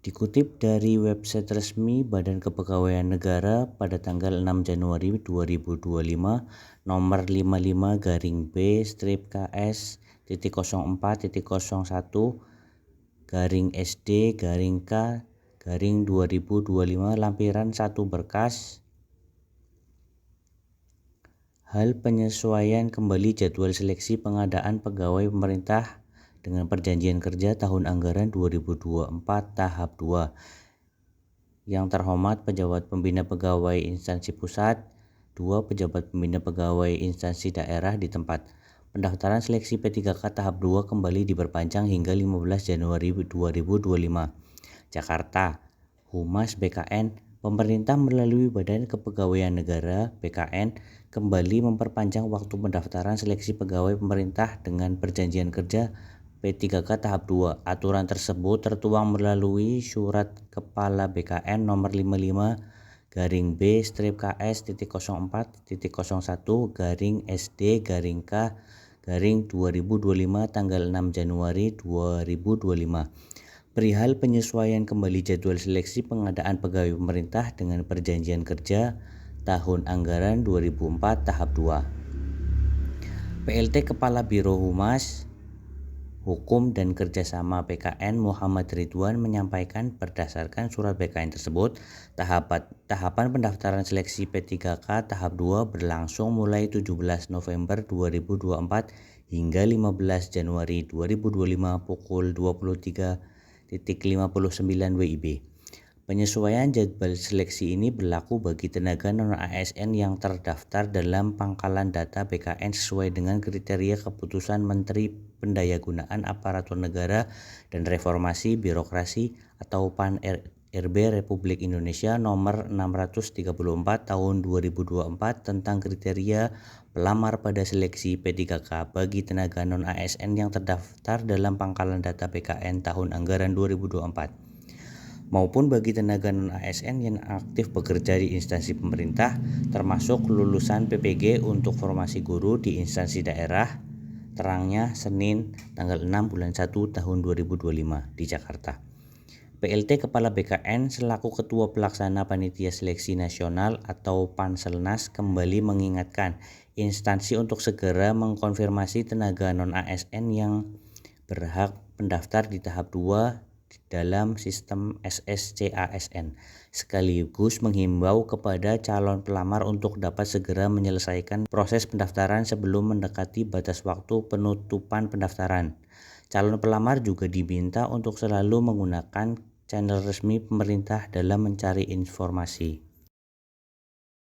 Dikutip dari website resmi Badan Kepegawaian Negara pada tanggal 6 Januari 2025 nomor 55-B/KS-01-SD-K-2025 lampiran 1 berkas hal penyesuaian kembali jadwal seleksi pengadaan pegawai pemerintah dengan perjanjian kerja tahun anggaran 2024 tahap 2. Yang terhormat pejabat pembina pegawai instansi pusat, 2 pejabat pembina pegawai instansi daerah di tempat. Pendaftaran seleksi P3K tahap 2 kembali diperpanjang hingga 15 Januari 2025. Jakarta, Humas BKN, pemerintah melalui Badan Kepegawaian Negara (BKN) kembali memperpanjang waktu pendaftaran seleksi pegawai pemerintah dengan perjanjian kerja P3K tahap 2. Aturan tersebut tertuang melalui Surat Kepala BKN nomor 55-B/KS-01-SD-K-2025 tanggal 6 Januari 2025. Perihal penyesuaian kembali jadwal seleksi pengadaan pegawai pemerintah dengan perjanjian kerja tahun anggaran 2004 tahap 2. PLT Kepala Biro Humas Hukum dan Kerjasama BKN Muhammad Ridwan menyampaikan berdasarkan surat BKN tersebut, tahapan pendaftaran seleksi P3K tahap 2 berlangsung mulai 17 November 2024 hingga 15 Januari 2025 pukul 23.59 WIB. Penyesuaian jadwal seleksi ini berlaku bagi tenaga non-ASN yang terdaftar dalam pangkalan data BKN sesuai dengan kriteria keputusan Menteri Pendayagunaan Aparatur Negara dan Reformasi Birokrasi atau PAN-RB Republik Indonesia nomor 634 tahun 2024 tentang kriteria pelamar pada seleksi P3K bagi tenaga non-ASN yang terdaftar dalam pangkalan data BKN tahun anggaran 2024. Maupun bagi tenaga non-ASN yang aktif bekerja di instansi pemerintah, termasuk lulusan PPG untuk formasi guru di instansi daerah, terangnya Senin tanggal 6 bulan 1 tahun 2025 di Jakarta. PLT Kepala BKN selaku Ketua Pelaksana Panitia Seleksi Nasional atau Panselnas kembali mengingatkan instansi untuk segera mengkonfirmasi tenaga non-ASN yang berhak pendaftar di tahap 2 dalam sistem SSCASN, sekaligus menghimbau kepada calon pelamar untuk dapat segera menyelesaikan proses pendaftaran sebelum mendekati batas waktu penutupan pendaftaran. Calon pelamar juga diminta untuk selalu menggunakan channel resmi pemerintah dalam mencari informasi.